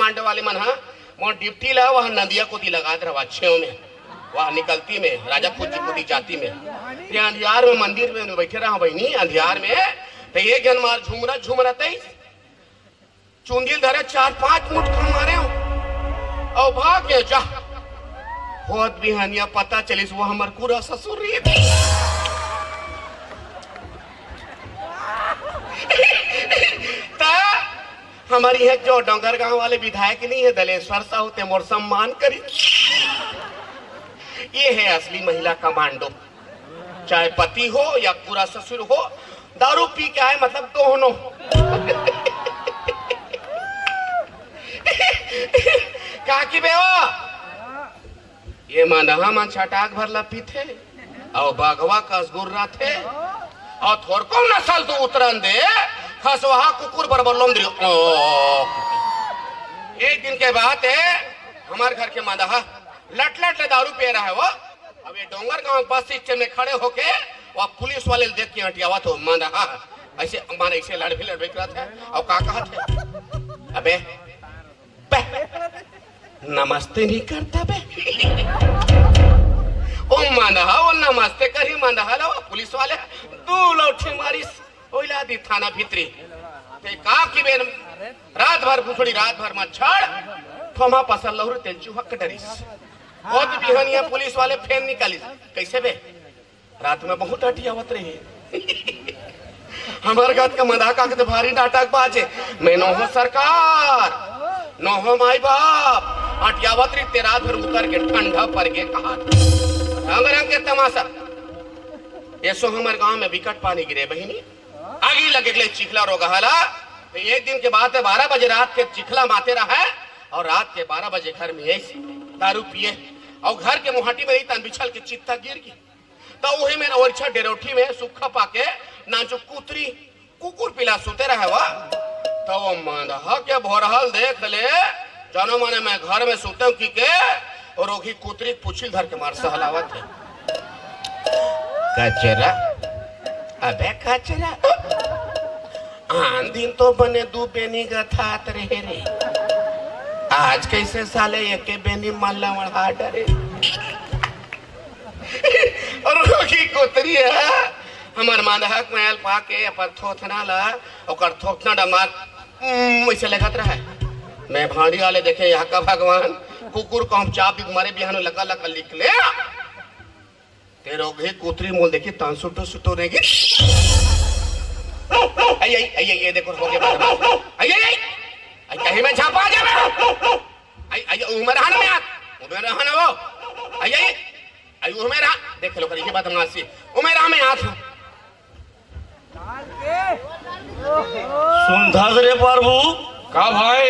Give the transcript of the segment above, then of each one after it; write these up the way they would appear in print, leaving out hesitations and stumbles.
Commando वाले मन हा मोर ड्यूटी ला वह नदिया को दी लगा दे रहा छेव में वह निकलती में राजा कुची जाती में ये अंधियार में मंदिर में बैठे रहा बहनी अंधियार में तो ये जन मार झूमरा तेईस चुंदिल धरे 4-5 मुठ खम मारे और भाग गए जा होत बिहानिया पता चलिस वो हमर पूरा ससुर हमारी है जो डोंगर गांव वाले विधायक नहीं है दलेश्वर साहू ते मोर सम्मान करी ये है असली महिला कमांडो चाहे पति हो या पूरा ससुर हो दारू पी के आए मतलब दोनों काकी बेवा ये मनहा मन छटाक भर लपी थे और बाघवा कसगुर्रा थे और थोरको नसल तो उतरन दे खसवा कुकुर बरबर लोम दियो एक दिन के बाद है हमारे घर के मदहा लट ले दारू पी रहा है वो अब ये डोंगर गांव बस स्टैंड में खड़े होके वो पुलिस वाले देख के हटियावा तो मदहा ऐसे माने ऐसे लड़ भी रहा था और का कहा थे अबे नमस्ते नहीं करता बे ओ मदहा वो नमस्ते करी मदहा लो पुलिस वाले दू लौठी मारिस ओइला दी थाना भीतरी ते का की बेन रात भर पुछड़ी रात भर मच्छर थोमा पसल लहर तेल चुहक डरिस बहुत बिहनिया पुलिस वाले फेन निकाली कैसे बे रात में बहुत हटी आवत रही हमार गात का मदा का के भारी नाटक बाजे मैं नो हो सरकार नो हो माई बाप हटियावत रही ते रात भर उतर के ठंडा पर के कहा रंग रंग के तमाशा ऐसो हमारे गांव में विकट पानी गिरे बहिनी आगी लगे चिखला रोगहाला तो एक दिन के बाद 12 बजे रात के चिखला माते रहा है और रात के 12 बजे घर में ऐसी दारू पिए और घर के मुहाटी में तन बिछल के चित्ता गिर गई तो वही में ओरछा डेरोठी में सूखा पाके नाचो कुतरी कुकुर पिला सुते रहे वा तो वो मंदहा के भोरहल देख ले जानो माने मैं घर में सुते हूँ की के और ओही कुतरी पुछिल धर के मार सहलावत है कचरा अबे कचरा दिन तो बने दू बेनी गथात रहे रे आज कैसे साले एक बेनी मल्ला मढ़ा डरे और की कोतरी है हमार मानहक महल पाके अपन थोथना ला और थोथना डमार ऐसे लगत रहा मैं भाड़ी वाले देखे यहाँ का भगवान कुकुर को हम चाप भी मारे बिहान लगा लगा लिख ले तेरे घे कुतरी मोल देखी तान सुटो रहेगी आई आई आई ये देखो हो गया आई आई आई कहीं में छापा जा आई आई उमर हां में उमर हां वो आई आई आई उमर हां देख लो करी के बात मासी उमर हां में हाथ सुनता रे प्रभु का भाई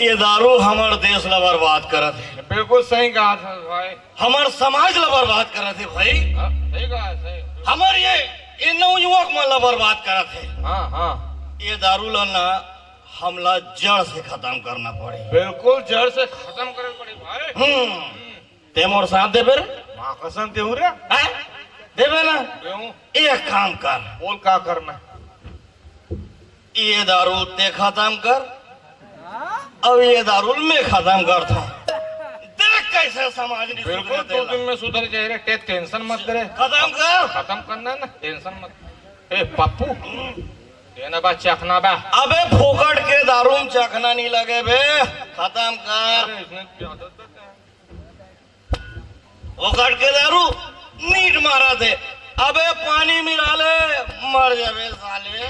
ये दारू हमार देश ला बर्बाद करत है बिल्कुल सही कहा था भाई हमार समाज ला बर्बाद करत है भाई सही कहा सही हमार ये नवयुवक मन ला बर्बाद करत है हाँ हाँ ये दारू ला ना हमला जड़ से खत्म करना पड़े बिल्कुल जड़ से खत्म करे पड़े भाई ते मोर साथ दे बेर मां कसम ते रे देवे ना क्यों एक काम कर बोल का करना ये दारू ते खत्म कर अब ये दारू में खत्म करता देख कैसे समाज ने बिल्कुल 2 दिन में सुधर जाए रे टेंशन मत करे खत्म कर खत्म करना ना टेंशन मत ए पप्पू देना बा चखना बा अबे फोकट के दारू में चखना नहीं लगे बे खत्म कर फोकट के दारू नीट मारा थे अबे पानी मिला ले मर जावे साले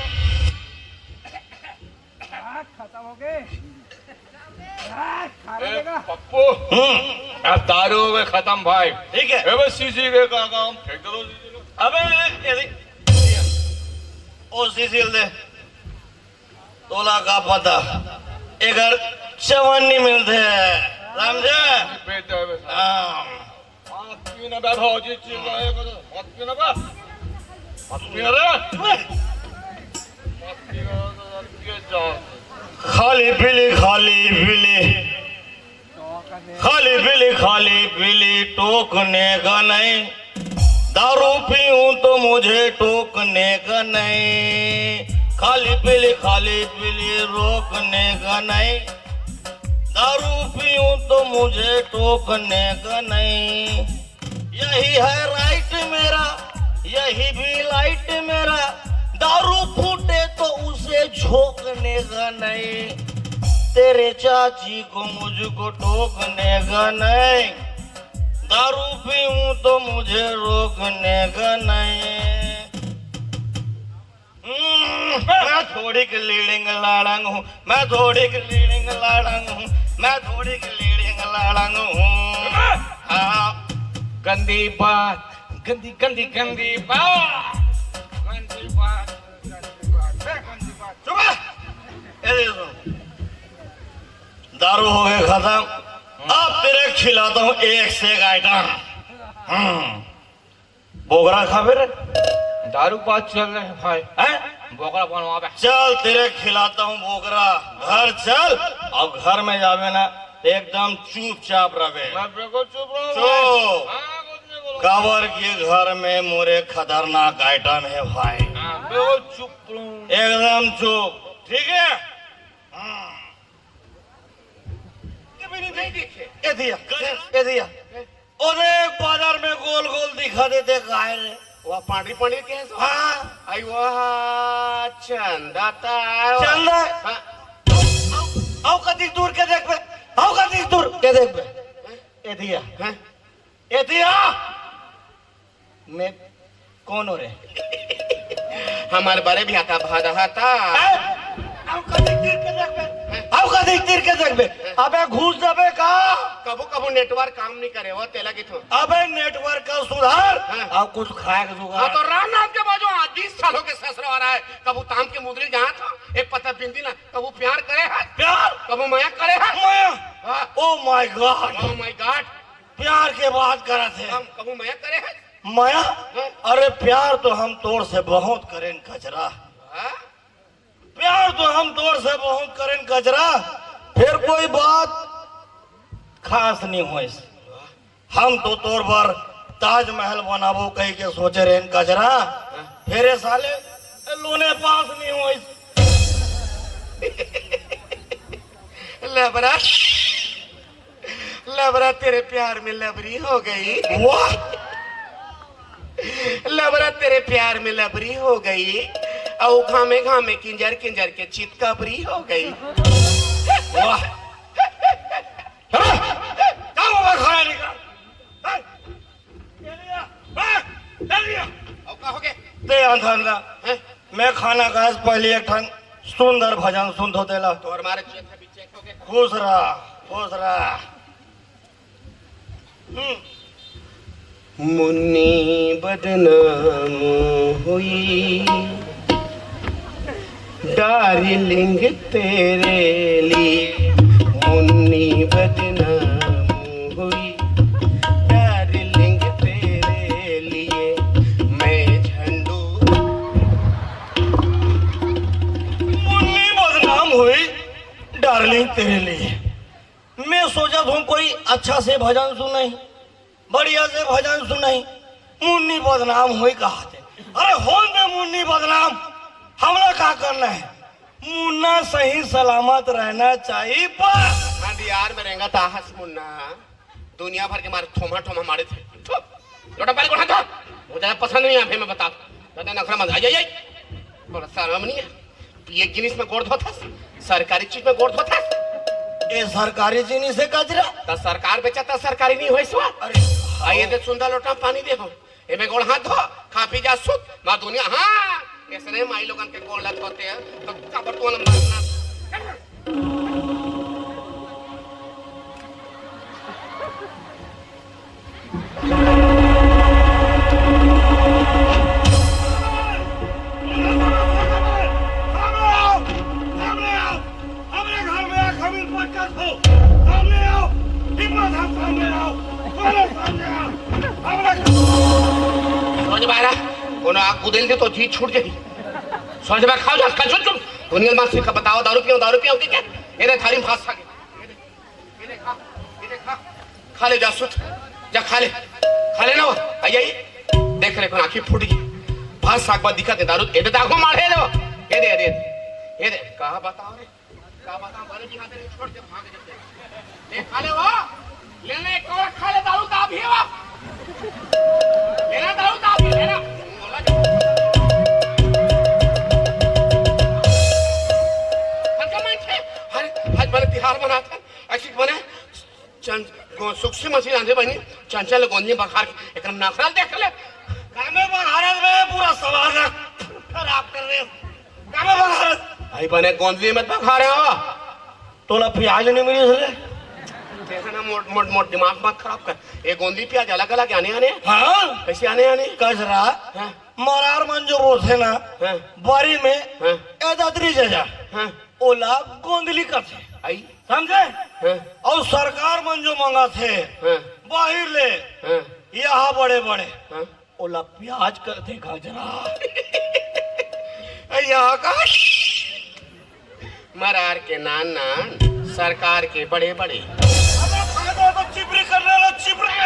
खत्म हो गए पप्पू अब दारू में खत्म भाई ठीक है अबे सीसी के काम फेंक दो अबे ओ सीसील दे तोला का पता एगर चवन नहीं मिलते समझे हाँ पीना बा भौजी चिल्लाए को मत पीना बा मत पीना रे मत पीना के जाओ खाली पीली खाली पीली टोकने का नहीं दारू पीऊं तो मुझे टोकने का नहीं खाली पीली रोकने का नहीं, दारू पीऊं तो मुझे टोकने का नहीं। यही है राइट मेरा, यही भी लाइट मेरा, दारू फूटे तो उसे झोंकने का नहीं। तेरे चाची को मुझको टोकने का नहीं, दारू पीऊं तो मुझे रोकने का नहीं। मैं थोड़ी की लीडिंग लाड़ंग हूँ, मैं थोड़ी की लीडिंग लाड़ंग हूँ, मैं थोड़ी की लीडिंग लाड़ंग हूँ। हाँ, गंदी बात, गंदी गंदी गंदी बात, गंदी बात, गंदी बात, गंदी बात। सुबह ये सुन, दारू हो गए खत्म, अब तेरे खिलाता हूँ एक से एक आइटम। बोगरा खा फिर दारू बात चल रहे हैं भाई, हैं? बोकरा बनवा बे। चल तेरे खिलाता हूँ बोगरा, घर चल। अब घर में जावे ना एकदम चुपचाप रहे। मैं बिल्कुल चुप रहूँ। चुप। हाँ, कुछ नहीं बोलूँ। काबर के घर में मोरे खतरनाक आइटम है भाई, हाँ, बिल्कुल चुप रहूँ। एकदम चुप, ठीक है? कभी नहीं देखे। ये दिया और एक बाजार में गोल गोल दिखा देते काहे रे? वह पांडी पांडी के सो हाँ, आई वह चंदा ता चंदा। हाँ, आओ कदी दूर के देख बे, आओ कदी दूर के देख बे। ये दिया, हाँ? ये दिया। मैं कौन हो रे? हमारे बारे भी आता भादा था। आओ कदी तीर के देख बे, आओ कदी तीर के देख बे। अबे घुस जाबे का? कबू कबू नेटवर्क काम नहीं करे वो तेला की थो। अबे नेटवर्क का सुधार। हाँ। अब कुछ खाएगा जुगाड़। हाँ तो राम नाम के बाजू 20 सालों के ससुर आ रहा है। कबू ताम के मुदरी जहाँ था एक पता बिंदी ना, कबू प्यार करे है, प्यार, कबू माया करे है। माया। हाँ, oh my God, oh my God, प्यार के बात करा थे। हम कबू माया करे है। माया? अरे प्यार तो हम तोड़ से बहुत करें कचरा, हाँ? प्यार तो हम तोड़ से बहुत करें कचरा, फिर कोई बात खास नहीं हो। हम तो तोड़ पर ताजमहल बनाबो कही के सोचे रहे कचरा, फिर साले लोने पास नहीं हो। लबरा लबरा तेरे प्यार में लबरी हो गई। वाह, लबरा तेरे प्यार में लबरी हो गई और घामे घामे किंजर किंजर के चितकबरी हो गई। वाह। खाना निकाल। और कहोगे ते अंधा हैं? मैं खाना खाए से पहले एक ठन सुंदर भजन सुन तो देला। तो हमारे चेक भी चेक हो गए। खुश रहा, खुश रहा। मुन्नी बदनाम हुई डार्लिंग तेरे लिए, मुन्नी बदनाम हुई डार्लिंग तेरे लिए। मैं झंडू मुन्नी बदनाम हुई डार्लिंग तेरे लिए। मैं सोचा तुम कोई अच्छा से भजन सुनाई, बढ़िया से भजन सुनाई, मुन्नी बदनाम हुई कहा थे। अरे हो दे मुन्नी बदनाम, हमला क्या करना है? मुन्ना सही सलामत रहना चाहिए। बस यार में रहेगा ताहस मुन्ना दुनिया भर के मारे ठोमा ठोमा मारे थे। लोटा पैर को हटा, मुझे पसंद नहीं है। मैं बता दादा नखरा मत आ जाइए, थोड़ा शर्म नहीं है। ये जिनिस में गोड़ धोता, सरकारी चीज में गोड़ धोता। ये सरकारी चीनी से कचरा तो सरकार बेचता सरकारी नहीं हुई सो। अरे आइए दे सुंदर लोटा पानी दे हो, एमे गोड़ हाथ धो, खा पी जा सुत मा दुनिया। हाँ ऐसे माई लोगन के गोड़ लग होते हैं तो कबर तो मारना। आग कुदेल दे तो जी छूट जाएगी। सोच में खाओ जा कल चुप दुनिया में सिखा बताओ दारू पियो क्या ये थाली में फांस खा ये खा खा ले जा सुत जा खा ले ना आइए देख रे आंखी फूट गई फांस साग बाद दिखा दे दारू ये दागो मारे दो ये दे कहा बताओ रे कहा बताओ बड़े भी हाथ में छोड़ के भाग जाते ये खा ले वो लेने एक और खा ले दारू ता भी वो लेना दारू ता भी लेना बोला जा हल्का मन छे अरे आज बड़े तिहार मनाते ऐसी बने सूक्ष्म मछली आंधे बनी चंचल गोंदी बखार एकदम नखरा देख ले कामे बघारत में पूरा सवाल खराब कर रहे कामे बघारत भाई बने गोंदी में बखा रहे हो तोला प्याज नहीं मिली इसलिए देखा ना मोट दिमाग मत खराब कर ये गोंदी प्याज अलग अलग आने आने हाँ कैसे आने आने कचरा हाँ मरार मन जो वो थे ना हाँ बारी में हाँ एदादरी जजा हाँ ओला गोंदली का थे आई समझे हाँ और सरकार मन जो मंगा थे हाँ बाहर ले हाँ यहाँ बड़े बड़े हाँ ओला प्याज कर दे गजरा यहाँ का मरार के नान नान सरकार के बड़े बड़े चिपरी करने चिपरी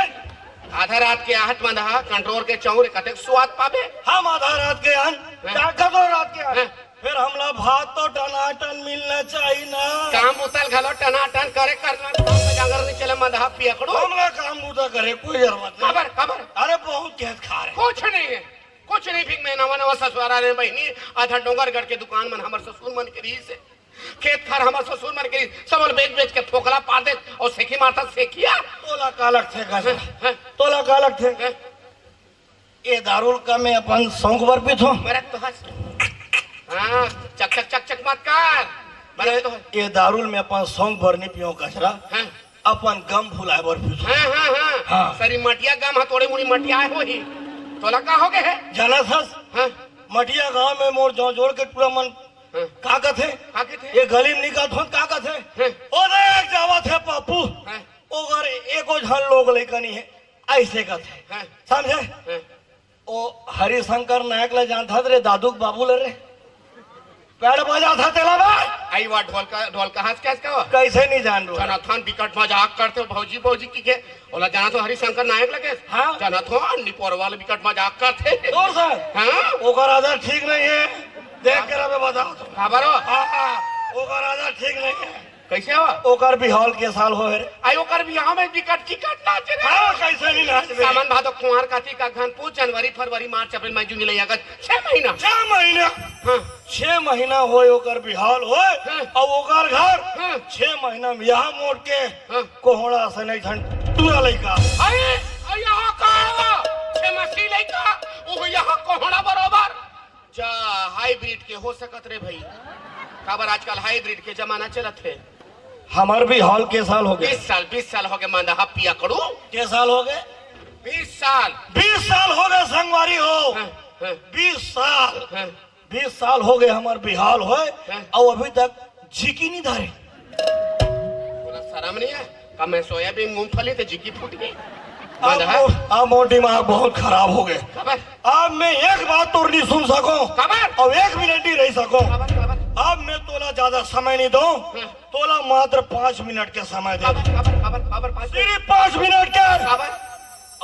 आधा रात के आहट मंदहा कंट्रोल के चौरे कतक स्वाद पाबे हम आधा रात के आन जाकर दो रात के आन हाँ। फिर हमला भात तो टनाटन मिलना चाहिए ना काम उतल घलो टनाटन करे करना जागर नहीं चले मंदहा पियकड़ो हमला काम बूता करे कोई जरूरत नहीं खबर खबर अरे बहुत खेत खा रहे कुछ नहीं है कुछ नहीं फिर मैं नवा नवा ससुरा रे बहनी आधा डोंगरगढ़ के दुकान मन हमर ससुर मन के रही से खेत खार हमर ससुर मन के रही सबल बेच बेच के फोकला पा दे और सेखी मारता सेखिया तोला कालक थे गजरा तोला कालक थे ये दारुल का मैं अपन सौंग बर पीत हूँ मेरा तो हंस हाँ चक चक चक चक मत कर मेरा तो ये दारुल में अपन सौंग भर नहीं पियो गजरा हाँ अपन गम भुलाए बर पीत हाँ हाँ हाँ हाँ। सरी मटिया गांव हथोड़े मुड़ी मटिया है वही तोला का हो गए है जाना था हाँ मटिया गांव में मोर जो जोड़ के पूरा मन हाँ का कथे आगे थे ये गली में निकाल थोन का कथे हाँ ओ देख जावा थे पापू हाँ ओगर एको झन लोग लेकनी है ऐसे कथे हाँ समझे हाँ ओ हरिशंकर नायक ले जानता रे दादू बाबू ले रे पेड़ बजा था तेला बा आई वा ढोल का हंस कैस का कैसे नहीं जान रो जनाथन बिकट मजाक करते हो भौजी भौजी की के ओला जाना तो हरिशंकर नायक लगे हाँ। जनाथन निपोर वाले बिकट मजाक करते और सर हाँ ओकर आदर ठीक नहीं है देख कर अबे बताओ तो खबर हो हाँ ओकर आदर ठीक नहीं है कैसे हो ओकर भी हॉल के साल हो रे आई ओकर बियाह में बिकट चिकट नाच रे हाँ कैसे नहीं नाच रहे सावन भादो कुंवर कार्तिक का घन पूछ जनवरी फरवरी मार्च अप्रैल मई जून जुलाई अगस्त 6 महीना 6 महीना हाँ 6 महीना होए ओकर बिहाल होए हाँ। और ओकर घर हाँ 6 महीना में यहाँ मोड़ के हाँ कोहड़ा से नहीं ठंड टूरा लइका अरे यहाँ का छे मछली लइका ओ यहाँ कोहड़ा बरोबर जा हाइब्रिड के हो सकत रे भाई खबर आजकल हाइब्रिड के जमाना चलत है हमार भी हॉल के साल हो गए 20 साल हो गए मांदा पिया करू के साल हो गए 20 साल 20 साल हो गए संगवारी हो हाँ, हाँ, 20 साल हाँ, 20 साल हो गए हमार बिहाल होए हाँ। और अभी तक झिकी नहीं धारे बोला शर्म नहीं है कब मैं सोयाबीन मूंगफली तो जिकी फूट गई मांदा अब मोर दिमाग बहुत खराब हो गए खबर अब मैं एक बात तो नहीं सुन सकूं खबर और 1 मिनट ही रह सकूं खबर खबर अब मैं तोला ज्यादा समय नहीं दूं तोला मात्र 5 मिनट के समय दे खबर खबर खबर खबर पास सिर्फ 5 मिनट के खबर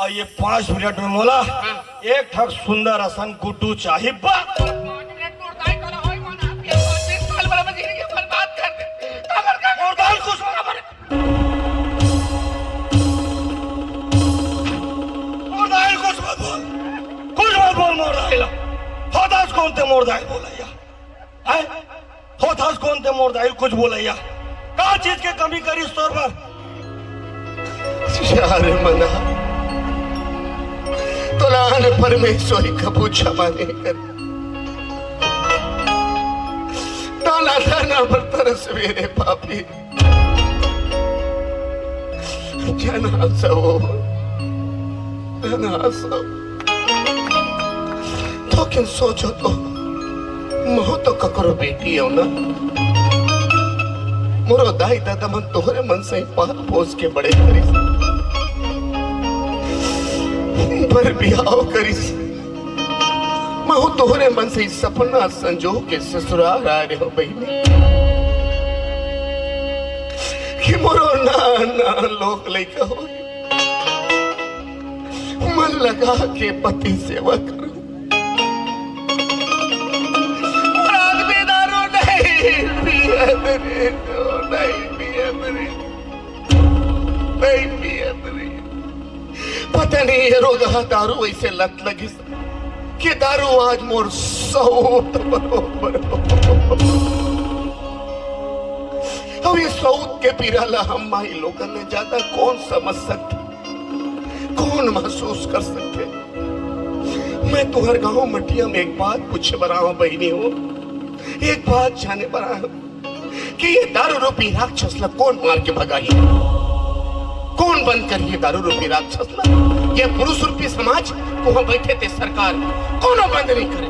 और ये 5 मिनट में मोला हाँ। एक ठग सुंदर असन गुड्डू चाहिए बा 5 मिनट तोड़ दाई करा होई माना पिया 20 साल बड़ा मजीरी के बर्बाद कर दे खबर का और दाल कुछ खबर मोर दाल कुछ मत बोल मोर दाल होतास कौन ते मोर दाल बोलैया है होतास कौन ते मोर दाल कुछ बोलैया का चीज के कमी करी स्टोर पर यार मना तोलान परमेश्वरी का पूछा माने कर ताना ताना पर तरस मेरे पापी जना सो तो किन सोचो तो मोह तो ककरो बेटी हो ना मोरो दाई दादा मन तोहरे मन से पाल पोस के बड़े करिस पर बिहाव करिस महु तोहरे मन से सपना संजो के ससुराल आ रहे हो बहनी कि मोरो ना लोग लेका हो मन लगा के पति सेवा करूं और आदमी नहीं पियत रे। पता नहीं ये रोगा दारू ऐसे लत लगी कि दारू आज मोर सौत बरोबर अब ये सौत के पीराला हम माई लोगन ने ज्यादा कौन समझ सकते, कौन महसूस कर सकते। मैं तुम्हारे गांव मटिया में एक बात पूछे बरा हूं बहनी हो, एक बात जाने बरा हूं कि ये दारू रूपी राक्षस ला कौन मार के भगाई, कौन बंद करिए दारू रूपी राक्षस ला। ये पुरुष रूपी समाज वहां बैठे थे सरकार कौन बंद नहीं करे।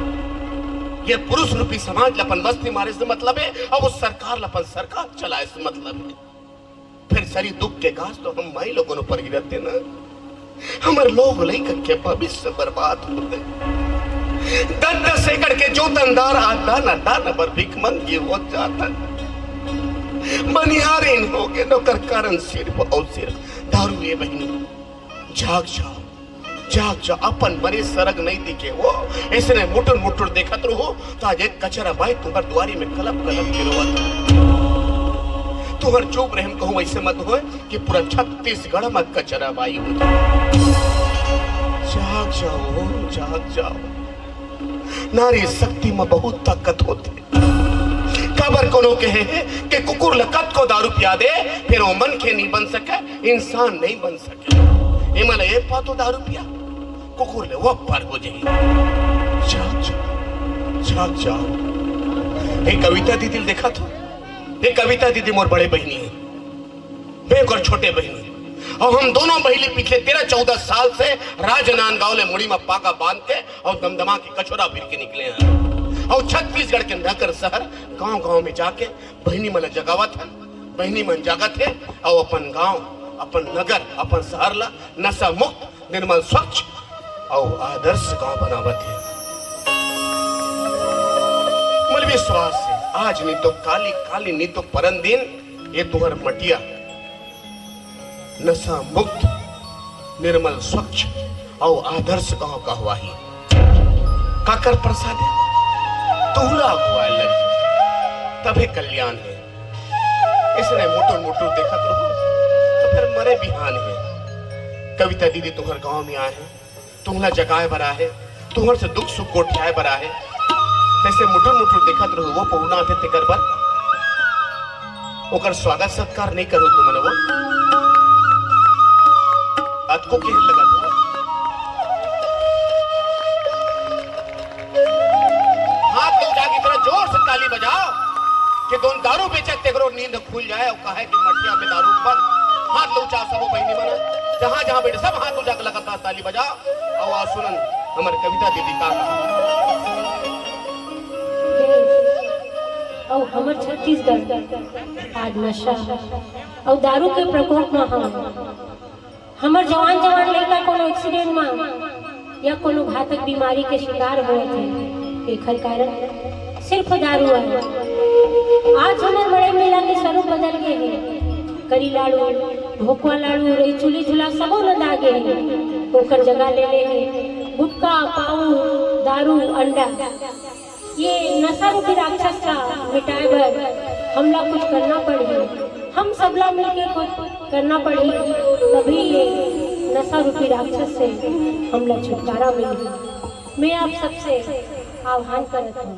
ये पुरुष रूपी समाज लपन बस्ती मारे से मतलब है और उस सरकार लपन सरकार चलाए से मतलब है। फिर सारी दुख के घास तो हम माई लोगों पर गिरते ना, हमारे लोग नहीं के भविष्य बर्बाद होते। 10-10 एकड़ के जो दंदार आता ना दाना पर भीख मंगी हो जाता, बनिहारीन हो गए नौकर कारण सिर्फ और सिर्फ दारू। ये बहनी जाग जाओ, जाग जाओ, अपन बड़े सरग नहीं दिखे वो इसने मुटुर मुटुर देखा तो हो तो आज एक कचरा बाई तुम्हारे द्वारी में कलप कलप गिरवा तुम्हार चुप रहम कहूं ऐसे मत हो कि पूरा छत्तीसगढ़ में कचरा बाई हो जाए। जाग जाओ, जाग जाओ, नारी शक्ति में बहुत ताकत होती। खबर कोनो कहे कि कुकुर लकत को दारू पिया दे फिर वो मन के नहीं बन सके, इंसान नहीं बन सके। हिमालय एक पातो दारू पिया कुकुर ले वो पार हो जाए। जाग जाओ, जाग जाओ। एक कविता दीदी देखा तो, एक कविता दीदी मोर बड़े बहनी है, मैं और छोटे बहनी, और हम दोनों बहली पिछले 13-14 साल से राजनांदगांव ले मुड़ी में पाका बांध के और दमदमा की कचोरा फिर के निकले हैं और छत्तीसगढ़ के नगर शहर गांव गांव में जाके बहनी मन जगावत है, बहनी मन जागत है और अपन गांव, अपन नगर, अपन शहर ला नशा मुक्त, निर्मल, स्वच्छ और आदर्श गांव बनावत है। मल विश्वास है आज नहीं तो काली काली नहीं तो परन दिन ये तुहर मटिया नशा मुक्त, निर्मल, स्वच्छ और आदर्श गांव का हुआ ही काकर प्रसाद तुहरा हुआ लगी तभी कल्याण है। इसने मोटो मोटो देखा तो फिर मरे बिहान है। कविता दीदी तुम्हारे गांव में आए हैं, तुम्हारा जगाए बरा है, तुम्हारे से दुख सुख कोठियाए बरा है, तैसे मुटुर मुटुर देखत रहो वो पहुना थे तेकर बर ओकर स्वागत सत्कार नहीं करो तुमने वो बात को के लगा तो हाथ लो जाके तरह जोर से ताली बजाओ कि दोन दारू बेचत तेकरो नींद खुल जाए और कहे कि मटिया में दारू बंद। हाथ लो चाह सब बहनी मना जहां जहां बैठे सब हाथ लो जाके लगातार ताली बजाओ और आ सुनन हमारी कविता दीदी का और हमर छत्तीसगढ़ आज नशा और दारू के प्रकोप में हमर जवान जवान लड़का कोनो एक्सीडेंट में या कोनो घातक बीमारी के शिकार हुए थे। एकर कारण सिर्फ दारू है। आज हमारे बड़े मेला के स्वरूप बदल गए हैं। करी लाड़ू, भोकवा लाड़ू, रही चुली झुला सबो न दागे हैं। ओकर जगह ले ले हैं गुटखा, पाऊ, दारू, अंडा। ये नशा रूपी राक्षस का मिटाए बर हमला कुछ करना पड़ी, हम सबला मिलके कुछ करना पड़ी, तभी ये नशा रूपी राक्षस से हमला छुटकारा मिलेगा। मैं आप सबसे आह्वान करता हूँ।